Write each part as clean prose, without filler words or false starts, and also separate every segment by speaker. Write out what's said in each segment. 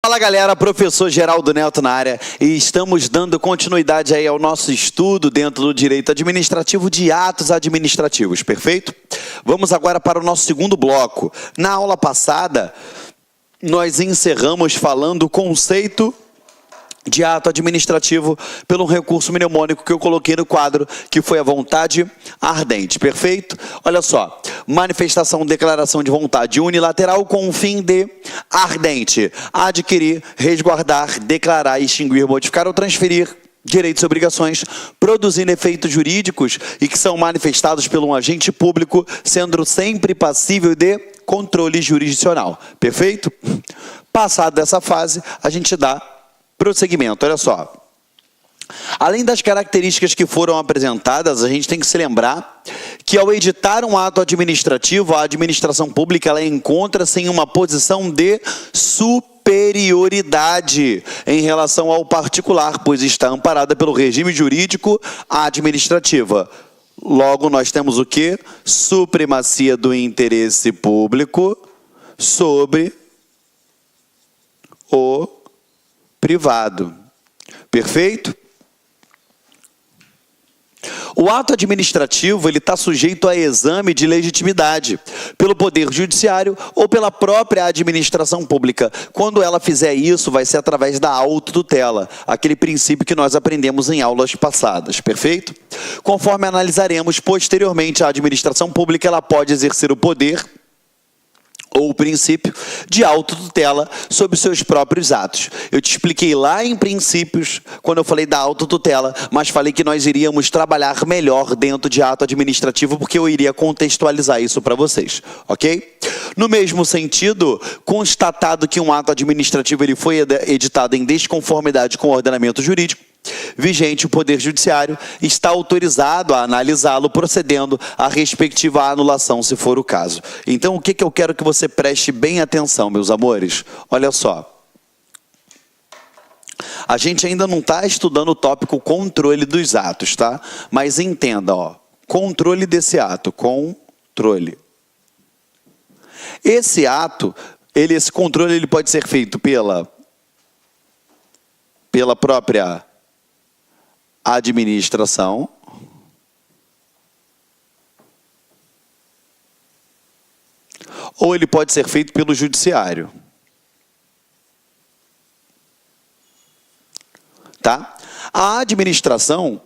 Speaker 1: Fala galera, professor Geraldo Neto na área e estamos dando continuidade aí ao nosso estudo dentro do direito administrativo de atos administrativos, perfeito? Vamos agora para o nosso segundo bloco. Na aula passada, nós encerramos falando o conceito de ato administrativo pelo recurso mnemônico que eu coloquei no quadro, que foi a vontade ardente, perfeito? Olha só, manifestação, declaração de vontade unilateral com o fim de ardente, adquirir, resguardar, declarar, extinguir, modificar ou transferir direitos e obrigações, produzindo efeitos jurídicos e que são manifestados por um agente público, sendo sempre passível de controle jurisdicional, perfeito? Passado dessa fase, a gente dá prosseguimento, olha só. Além das características que foram apresentadas, a gente tem que se lembrar que ao editar um ato administrativo, a administração pública ela encontra-se em uma posição de superioridade em relação ao particular, pois está amparada pelo regime jurídico administrativa. Logo, nós temos o quê? Supremacia do interesse público sobre o privado. Perfeito? O ato administrativo ele está sujeito a exame de legitimidade pelo Poder Judiciário ou pela própria administração pública. Quando ela fizer isso, vai ser através da autotutela, aquele princípio que nós aprendemos em aulas passadas, perfeito? Conforme analisaremos posteriormente, a administração pública ela pode exercer o poder ou o princípio de autotutela sobre seus próprios atos. Eu te expliquei lá em princípios, quando eu falei da autotutela, mas falei que nós iríamos trabalhar melhor dentro de ato administrativo, porque eu iria contextualizar isso para vocês, ok? No mesmo sentido, constatado que um ato administrativo ele foi editado em desconformidade com o ordenamento jurídico vigente, o Poder Judiciário está autorizado a analisá-lo, procedendo à respectiva anulação, se for o caso. Então, o que eu quero que você preste bem atenção, meus amores? Olha só. A gente ainda não está estudando o tópico controle dos atos, tá? Mas entenda, ó. Controle desse ato. Controle. Esse ato, esse controle ele pode ser feito pela própria administração, ou ele pode ser feito pelo judiciário. Tá? A administração,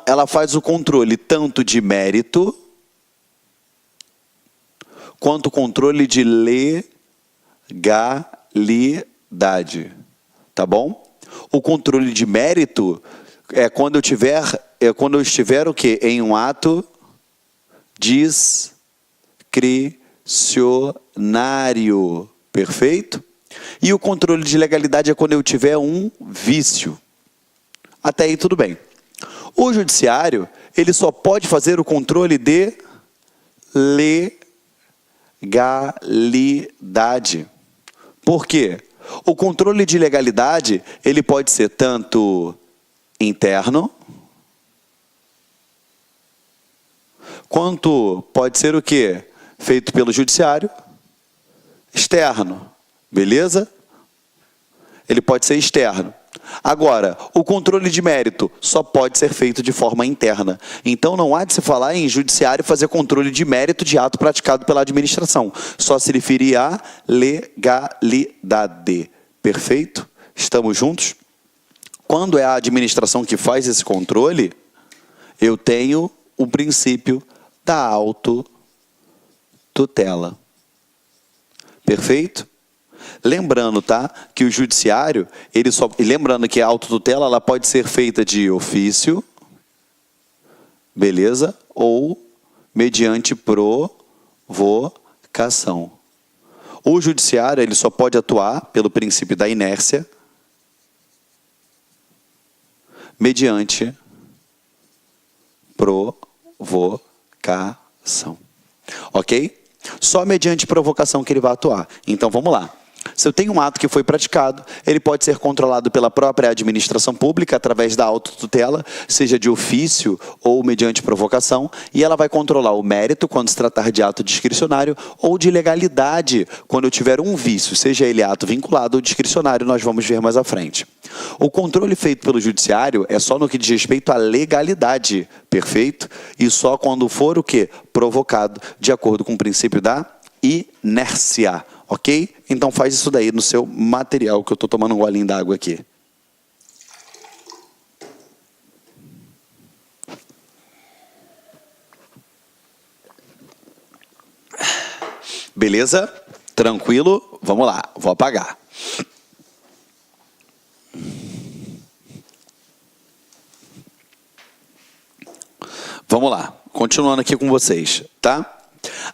Speaker 1: ela faz o controle tanto de mérito quanto o controle de legalidade. Tá bom? O controle de mérito é quando eu estiver o quê? Em um ato discricionário, perfeito? E o controle de legalidade é quando eu tiver um vício. Até aí tudo bem. O judiciário, ele só pode fazer o controle de legalidade. Por quê? O controle de legalidade, ele pode ser tanto interno, quanto pode ser o quê? Feito pelo judiciário, externo, beleza? Ele pode ser externo. Agora, o controle de mérito só pode ser feito de forma interna. Então, não há de se falar em judiciário fazer controle de mérito de ato praticado pela administração. Só se referir à legalidade. Perfeito? Estamos juntos? Quando é a administração que faz esse controle, eu tenho o princípio da autotutela. Perfeito? Lembrando, tá, que o judiciário, lembrando que a autotutela ela pode ser feita de ofício, beleza? Ou mediante provocação. O judiciário ele só pode atuar pelo princípio da inércia, mediante provocação. Ok? Só mediante provocação que ele vai atuar. Então, vamos lá. Se eu tenho um ato que foi praticado, ele pode ser controlado pela própria administração pública através da autotutela, seja de ofício ou mediante provocação, e ela vai controlar o mérito quando se tratar de ato discricionário ou de legalidade quando eu tiver um vício, seja ele ato vinculado ou discricionário, nós vamos ver mais à frente. O controle feito pelo judiciário é só no que diz respeito à legalidade, perfeito? E só quando for o quê? Provocado, de acordo com o princípio da inércia, ok? Então faz isso daí no seu material, que eu estou tomando um golinho d'água aqui. Beleza? Tranquilo? Vamos lá, vou apagar. Vamos lá, continuando aqui com vocês, tá?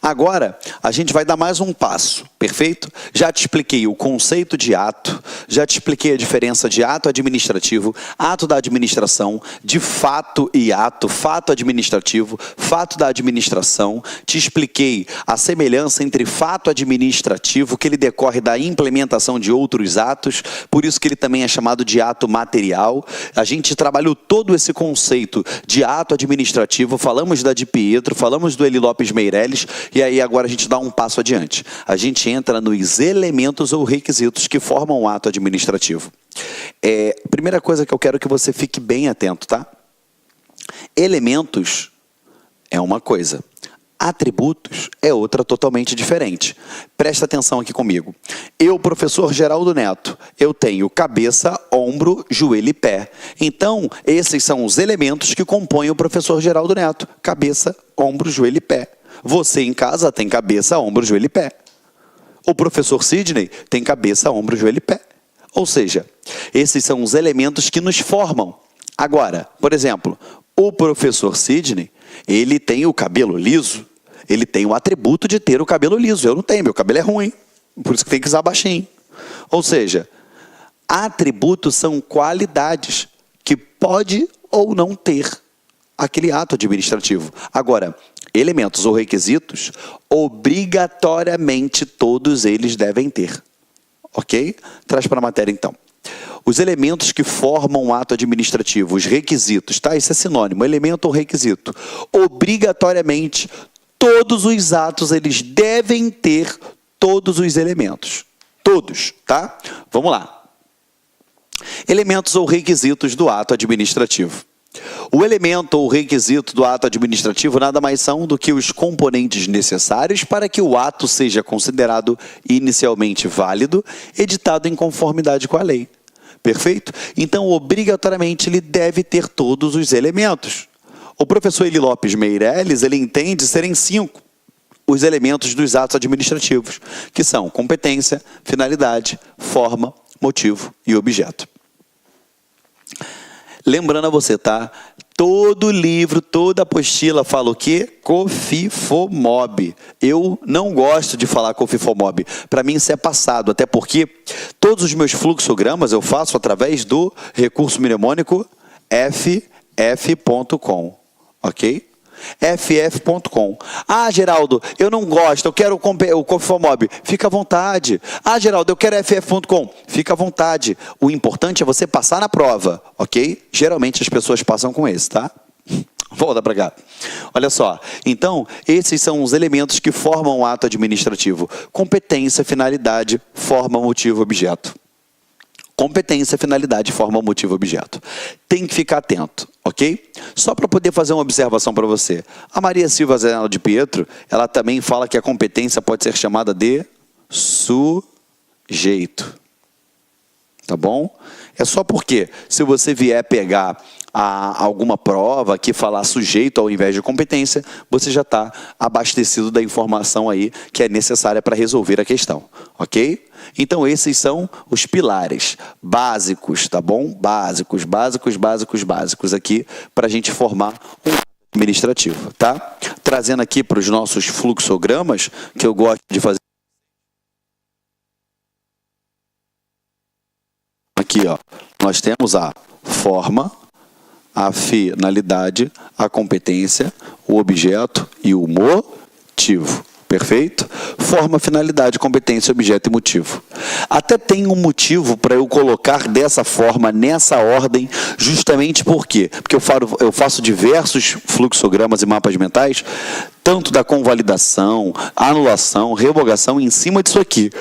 Speaker 1: Agora, a gente vai dar mais um passo, perfeito? Já te expliquei o conceito de ato, já te expliquei a diferença de ato administrativo, ato da administração, de fato e ato, fato administrativo, fato da administração. Te expliquei a semelhança entre fato administrativo, que ele decorre da implementação de outros atos, por isso que ele também é chamado de ato material. A gente trabalhou todo esse conceito de ato administrativo, falamos da de Pietro, falamos do Eli Lopes Meireles, e aí agora a gente dá um passo adiante. A gente entra nos elementos ou requisitos que formam o ato administrativo. Primeira coisa que eu quero que você fique bem atento, tá? Elementos é uma coisa. Atributos é outra totalmente diferente. Presta atenção aqui comigo. Eu, professor Geraldo Neto, eu tenho cabeça, ombro, joelho e pé. Então, esses são os elementos que compõem o professor Geraldo Neto. Cabeça, ombro, joelho e pé. Você em casa tem cabeça, ombro, joelho e pé. O professor Sidney tem cabeça, ombro, joelho e pé. Ou seja, esses são os elementos que nos formam. Agora, por exemplo, o professor Sidney, ele tem o cabelo liso, ele tem o atributo de ter o cabelo liso. Eu não tenho, meu cabelo é ruim, por isso que tem que usar baixinho. Ou seja, atributos são qualidades que pode ou não ter aquele ato administrativo. Agora, elementos ou requisitos, obrigatoriamente todos eles devem ter. Ok? Traz para a matéria então. Os elementos que formam o ato administrativo, os requisitos, tá? Isso é sinônimo, elemento ou requisito. Obrigatoriamente, todos os atos, eles devem ter todos os elementos. Todos, tá? Vamos lá. Elementos ou requisitos do ato administrativo. O elemento ou requisito do ato administrativo nada mais são do que os componentes necessários para que o ato seja considerado inicialmente válido, editado em conformidade com a lei. Perfeito? Então, obrigatoriamente, ele deve ter todos os elementos. O professor Eli Lopes Meireles, ele entende serem 5 os elementos dos atos administrativos, que são competência, finalidade, forma, motivo e objeto. Lembrando a você, tá? Todo livro, toda apostila fala o quê? COFIFOMOB. Eu não gosto de falar COFIFOMOB. Para mim isso é passado, até porque todos os meus fluxogramas eu faço através do recurso mnemônico ff.com. Ok? ff.com. Ah, Geraldo, eu não gosto, eu quero o COFIFOMOB. Fica à vontade. Ah, Geraldo, eu quero ff.com. Fica à vontade. O importante é você passar na prova, ok? Geralmente as pessoas passam com esse, tá? Volta para cá. Olha só. Então, esses são os elementos que formam o ato administrativo. Competência, finalidade, forma, motivo, objeto. Competência, finalidade, forma, motivo, objeto. Tem que ficar atento, ok? Só para poder fazer uma observação para você. A Maria Silva Zanella de Pietro, ela também fala que a competência pode ser chamada de sujeito. Tá bom? É só porque, se você vier pegar alguma prova que falar sujeito ao invés de competência, você já está abastecido da informação aí que é necessária para resolver a questão, ok? Então esses são os pilares básicos, tá bom? Básicos aqui para a gente formar um administrativo, tá? Trazendo aqui para os nossos fluxogramas, que eu gosto de fazer. Aqui, ó, nós temos a forma, a finalidade, a competência, o objeto e o motivo. Perfeito? Forma, finalidade, competência, objeto e motivo. Até tem um motivo para eu colocar dessa forma, nessa ordem, justamente por quê? Porque eu faço diversos fluxogramas e mapas mentais, tanto da convalidação, anulação, revogação, em cima disso aqui.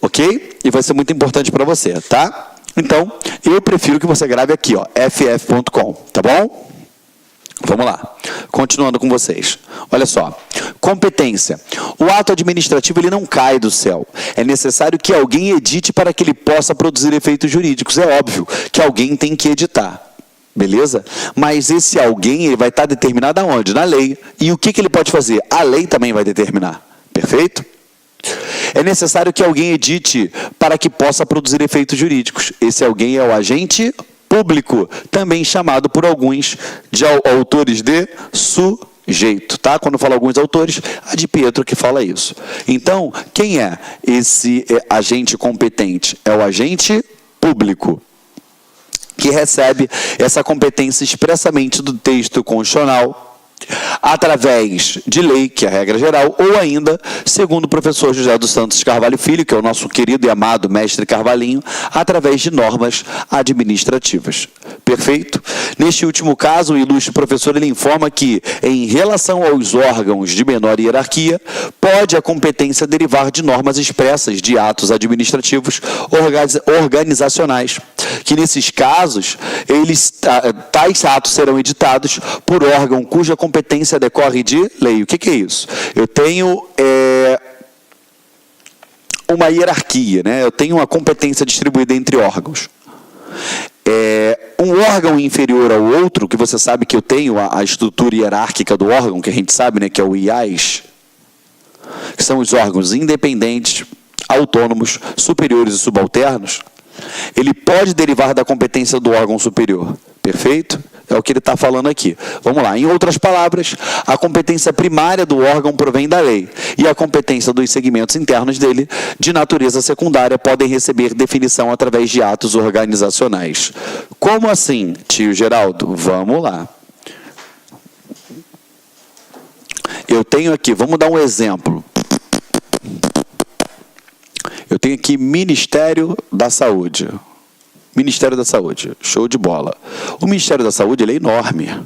Speaker 1: Ok? E vai ser muito importante para você, tá? Então, eu prefiro que você grave aqui, ó, ff.com, tá bom? Vamos lá, continuando com vocês. Olha só, competência. O ato administrativo ele não cai do céu. É necessário que alguém edite para que ele possa produzir efeitos jurídicos. É óbvio que alguém tem que editar. Beleza? Mas esse alguém ele vai estar determinado aonde? Na lei. E o que ele pode fazer? A lei também vai determinar. Perfeito? É necessário que alguém edite para que possa produzir efeitos jurídicos. Esse alguém é o agente público, também chamado por alguns de autores de sujeito, tá? Quando eu falo alguns autores, a de Pietro que fala isso. Então, quem é esse agente competente? É o agente público, que recebe essa competência expressamente do texto constitucional, através de lei, que é a regra geral, ou ainda, segundo o professor José dos Santos Carvalho Filho, que é o nosso querido e amado mestre Carvalhinho, através de normas administrativas. Perfeito? Neste último caso, o ilustre professor ele informa que, em relação aos órgãos de menor hierarquia, pode a competência derivar de normas expressas de atos administrativos organizacionais, que nesses casos, tais atos serão editados por órgão cuja competência decorre de lei. O que é isso? Eu tenho uma hierarquia, né? Eu tenho uma competência distribuída entre órgãos. Um órgão inferior ao outro, que você sabe que eu tenho a estrutura hierárquica do órgão, que a gente sabe, né, que é o IAS, que são os órgãos independentes, autônomos, superiores e subalternos, ele pode derivar da competência do órgão superior. Perfeito? É o que ele está falando aqui. Vamos lá. Em outras palavras, a competência primária do órgão provém da lei e a competência dos segmentos internos dele, de natureza secundária, podem receber definição através de atos organizacionais. Como assim, tio Geraldo? Vamos lá. Eu tenho aqui, vamos dar um exemplo. Eu tenho aqui Ministério da Saúde. Ministério da Saúde, show de bola. O Ministério da Saúde ele é enorme,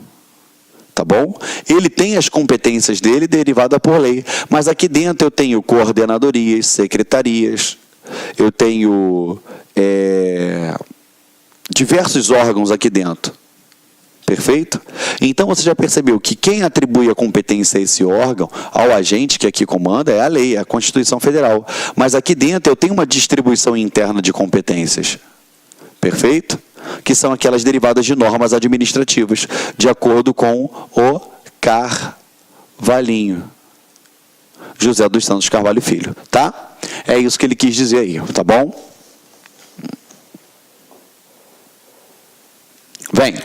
Speaker 1: tá bom? Ele tem as competências dele derivadas por lei, mas aqui dentro eu tenho coordenadorias, secretarias, eu tenho diversos órgãos aqui dentro. Perfeito? Então você já percebeu que quem atribui a competência a esse órgão, ao agente que aqui comanda, é a lei, é a Constituição Federal. Mas aqui dentro eu tenho uma distribuição interna de competências. Perfeito? Que são aquelas derivadas de normas administrativas, de acordo com o Carvalhinho. José dos Santos Carvalho Filho, tá? É isso que ele quis dizer aí, tá bom? Vem.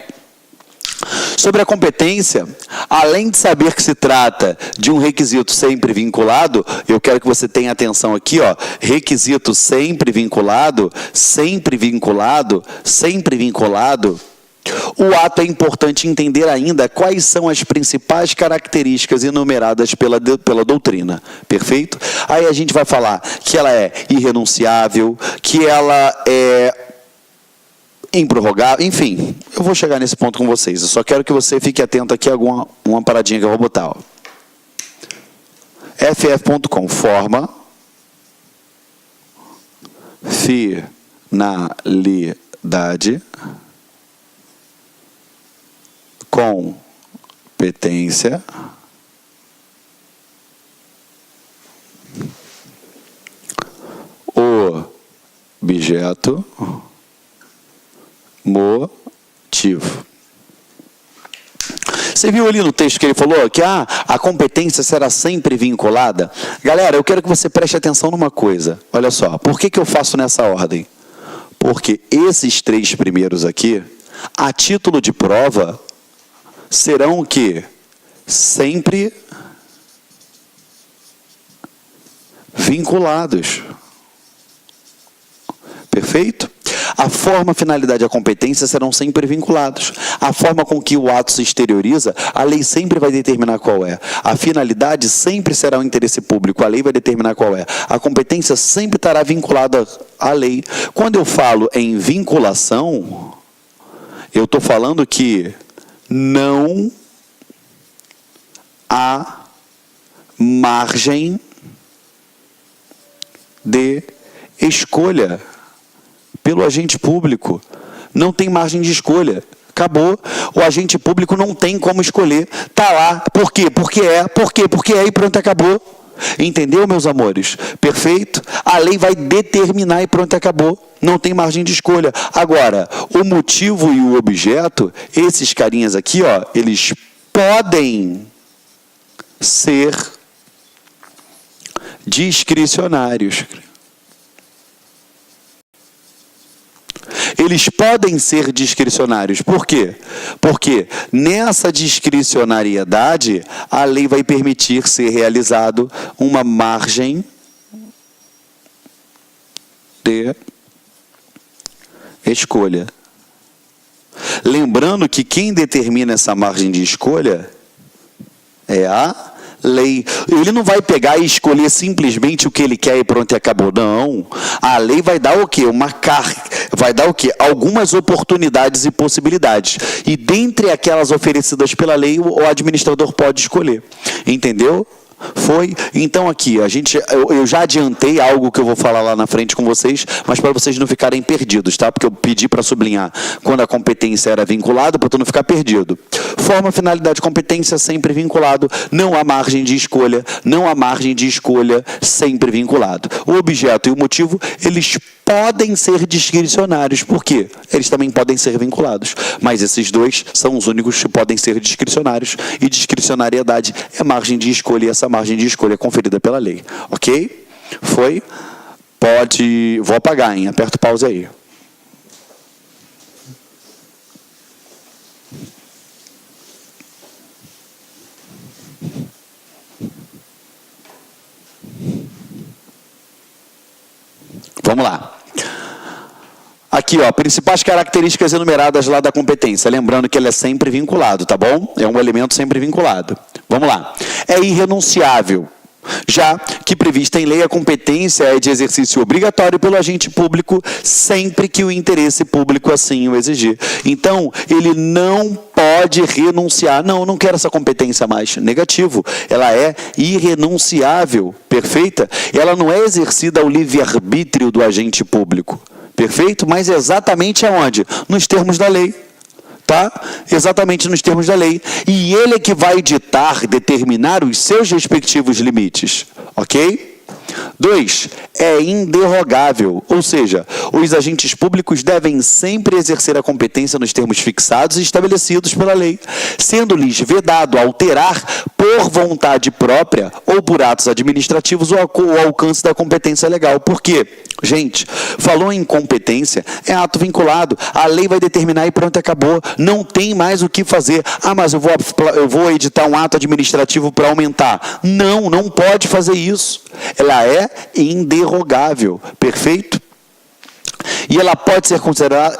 Speaker 1: Sobre a competência, além de saber que se trata de um requisito sempre vinculado, eu quero que você tenha atenção aqui, ó, requisito sempre vinculado, sempre vinculado, sempre vinculado. O ato é importante entender ainda quais são as principais características enumeradas pela doutrina, perfeito? Aí a gente vai falar que ela é irrenunciável, que ela é improrrogável, enfim, eu vou chegar nesse ponto com vocês. Eu só quero que você fique atento aqui a uma paradinha que eu vou botar. Ó. ff.com, forma, finalidade, competência, objeto, motivo. Você viu ali no texto que ele falou que a competência será sempre vinculada? Galera, eu quero que você preste atenção numa coisa. Olha só, por que eu faço nessa ordem? Porque esses três primeiros aqui, a título de prova, serão o quê? Sempre vinculados. Perfeito? A forma, a finalidade e a competência serão sempre vinculados. A forma com que o ato se exterioriza, a lei sempre vai determinar qual é. A finalidade sempre será o interesse público, a lei vai determinar qual é. A competência sempre estará vinculada à lei. Quando eu falo em vinculação, eu estou falando que não há margem de escolha pelo agente público. Não tem margem de escolha. Acabou. O agente público não tem como escolher. Está lá. Por quê? Porque é e pronto, acabou. Entendeu, meus amores? Perfeito? A lei vai determinar e pronto, acabou. Não tem margem de escolha. Agora, o motivo e o objeto, esses carinhas aqui, ó, eles podem ser discricionários. Eles podem ser discricionários. Por quê? Porque nessa discricionariedade, a lei vai permitir ser realizado uma margem de escolha. Lembrando que quem determina essa margem de escolha é a lei. Ele não vai pegar e escolher simplesmente o que ele quer e pronto, e acabou. Não. A lei vai dar o quê? Vai dar o quê? Algumas oportunidades e possibilidades. E dentre aquelas oferecidas pela lei, o administrador pode escolher. Entendeu? Foi? Então aqui, eu já adiantei algo que eu vou falar lá na frente com vocês, mas para vocês não ficarem perdidos, tá? Porque eu pedi para sublinhar quando a competência era vinculada, para tu não ficar perdido. Forma, finalidade, competência sempre vinculado, não há margem de escolha, sempre vinculado. O objeto e o motivo, eles podem ser discricionários. Por quê? Eles também podem ser vinculados. Mas esses dois são os únicos que podem ser discricionários. E discricionariedade é margem de escolha, e essa margem de escolha é conferida pela lei. Ok? Foi? Pode... Vou apagar, hein? Aperta o pause aí. Vamos lá. Aqui, ó, principais características enumeradas lá da competência. Lembrando que ele é sempre vinculado, tá bom? É um elemento sempre vinculado. Vamos lá. É irrenunciável. Já que prevista em lei, a competência é de exercício obrigatório pelo agente público sempre que o interesse público assim o exigir. Então, ele não pode renunciar. Não quero essa competência mais. Negativo. Ela é irrenunciável. Perfeita? Ela não é exercida ao livre-arbítrio do agente público. Perfeito? Mas exatamente aonde? Nos termos da lei. Tá? Exatamente nos termos da lei. E ele é que vai determinar os seus respectivos limites. Ok? 2. É inderrogável, ou seja, os agentes públicos devem sempre exercer a competência nos termos fixados e estabelecidos pela lei, sendo-lhes vedado alterar por vontade própria ou por atos administrativos o alcance da competência legal. Por quê? Gente, falou em competência, é ato vinculado, a lei vai determinar e pronto, acabou, não tem mais o que fazer. Ah, mas eu vou editar um ato administrativo para aumentar. Não pode fazer isso. Ela é inderrogável, perfeito? E ela pode ser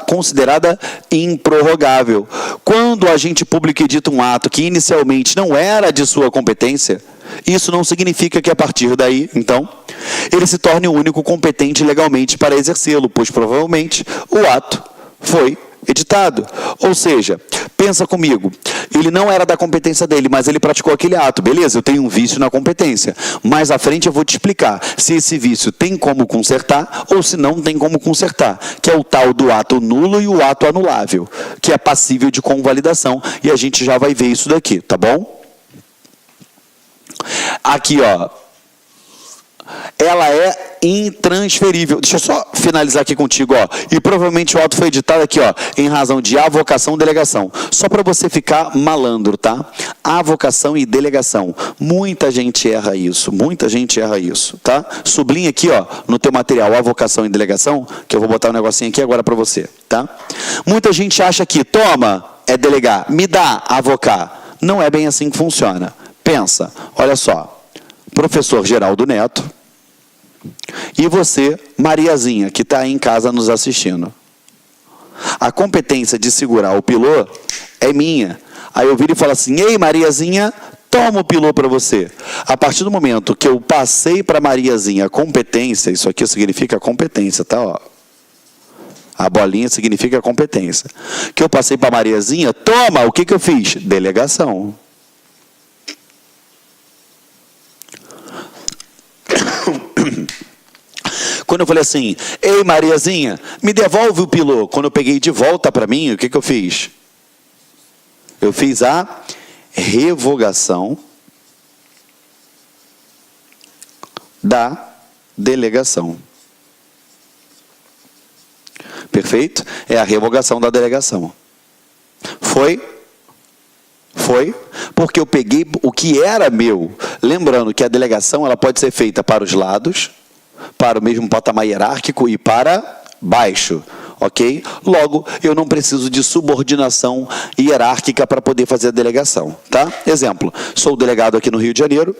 Speaker 1: considerada improrrogável. Quando o agente público edita um ato que inicialmente não era de sua competência, isso não significa que a partir daí, então, ele se torne o único competente legalmente para exercê-lo, pois provavelmente o ato foi editado. Ou seja, pensa comigo, ele não era da competência dele, mas ele praticou aquele ato. Beleza, eu tenho um vício na competência. Mais à frente eu vou te explicar se esse vício tem como consertar ou se não tem como consertar, que é o tal do ato nulo e o ato anulável, que é passível de convalidação, e a gente já vai ver isso daqui, tá bom? Aqui, ó. Ela é intransferível. Deixa eu só finalizar aqui contigo, ó. E provavelmente o auto foi editado aqui, ó, em razão de avocação e delegação. Só para você ficar malandro, tá? Avocação e delegação. Muita gente erra isso, tá? Sublinha aqui, ó, no teu material, avocação e delegação, que eu vou botar um negocinho aqui agora para você, tá? Muita gente acha que, toma, é delegar, me dá, avocar. Não é bem assim que funciona. Pensa, olha só, professor Geraldo Neto, e você, Mariazinha, que está aí em casa nos assistindo. A competência de segurar o pilô é minha. Aí eu viro e falo assim, ei, Mariazinha, toma o pilô para você. A partir do momento que eu passei para Mariazinha a competência, isso aqui significa competência, tá? Ó. A bolinha significa competência. Que eu passei para Mariazinha, toma, o que eu fiz? Delegação. Quando eu falei assim, ei, Mariazinha, me devolve o pilô. Quando eu peguei de volta para mim, o que eu fiz? Eu fiz a revogação da delegação. Perfeito? É a revogação da delegação. Foi? Foi? Porque eu peguei o que era meu. Lembrando que a delegação ela pode ser feita para os lados, para o mesmo patamar hierárquico e para baixo. Ok? Logo, eu não preciso de subordinação hierárquica para poder fazer a delegação. Tá? Exemplo, sou delegado aqui no Rio de Janeiro.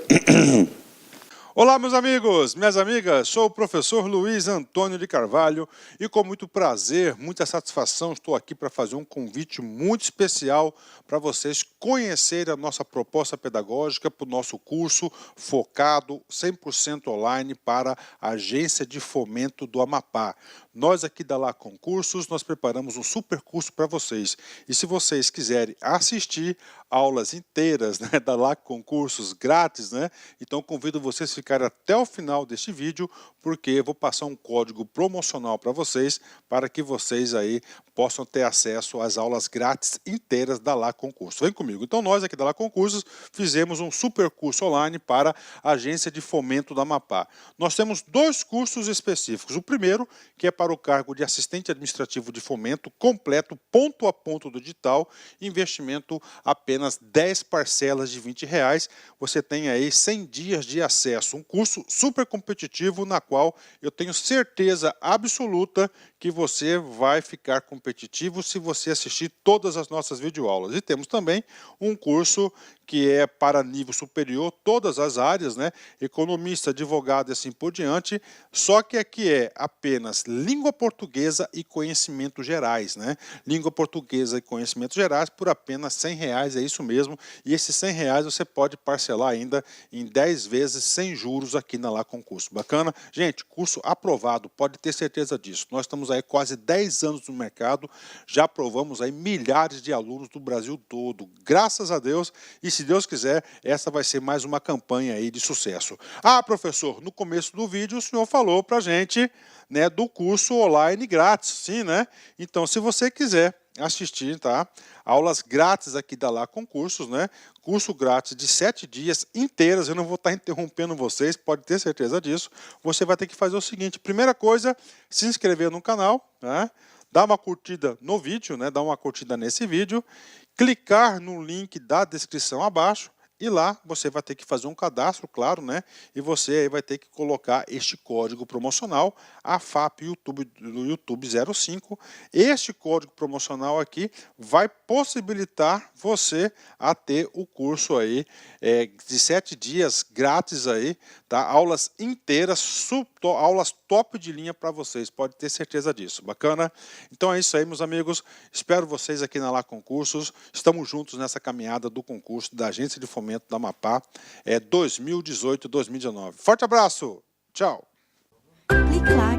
Speaker 2: Olá, meus amigos, minhas amigas, sou o professor Luiz Antônio de Carvalho e com muito prazer, muita satisfação, estou aqui para fazer um convite muito especial para vocês conhecerem a nossa proposta pedagógica para o nosso curso focado 100% online para a Agência de Fomento do Amapá. Nós aqui da Lá Concursos, nós preparamos um super curso para vocês. E se vocês quiserem assistir aulas inteiras, né, da Lá Concursos grátis, né, então convido vocês a ficarem até o final deste vídeo, porque eu vou passar um código promocional para vocês, para que vocês aí possam ter acesso às aulas grátis inteiras da Lá Concursos. Vem comigo. Então nós aqui da Lá Concursos fizemos um super curso online para a Agência de Fomento do Amapá. Nós temos dois cursos específicos. O primeiro, que é para o cargo de assistente administrativo de fomento, completo, ponto a ponto do digital, investimento apenas 10 parcelas de R$20. Você tem aí 100 dias de acesso. Um curso super competitivo, na qual eu tenho certeza absoluta que você vai ficar competitivo se você assistir todas as nossas videoaulas. E temos também um curso que é para nível superior, todas as áreas, né? Economista, advogado e assim por diante, só que aqui é apenas língua portuguesa e conhecimentos gerais, né? Língua portuguesa e conhecimentos gerais por apenas R$100, é isso mesmo. E esses R$100 você pode parcelar ainda em 10 vezes sem juros aqui na Lá Concurso. Bacana? Gente, curso aprovado, pode ter certeza disso. Nós estamos aí quase 10 anos no mercado, já aprovamos aí milhares de alunos do Brasil todo, graças a Deus, e se Deus quiser, essa vai ser mais uma campanha aí de sucesso. Ah, professor, no começo do vídeo o senhor falou pra gente, né, do curso online grátis, sim, né? Então, se você quiser assistir, tá? Aulas grátis aqui da Lá Concursos, né? Curso grátis de 7 dias inteiras, eu não vou estar interrompendo vocês, pode ter certeza disso. Você vai ter que fazer o seguinte, primeira coisa, se inscrever no canal, né? Dar uma curtida no vídeo, né? Dar uma curtida nesse vídeo, clicar no link da descrição abaixo, e lá você vai ter que fazer um cadastro, claro, né? E você aí vai ter que colocar este código promocional, AFAP do YouTube 05. Este código promocional aqui vai possibilitar você a ter o curso aí de 7 dias grátis aí, tá? Aulas inteiras, aulas top de linha para vocês, pode ter certeza disso. Bacana? Então é isso aí, meus amigos. Espero vocês aqui na Lá Concursos. Estamos juntos nessa caminhada do concurso da Agência de Fomento da Amapá 2018-2019. Forte abraço! Tchau!
Speaker 3: Clique lá.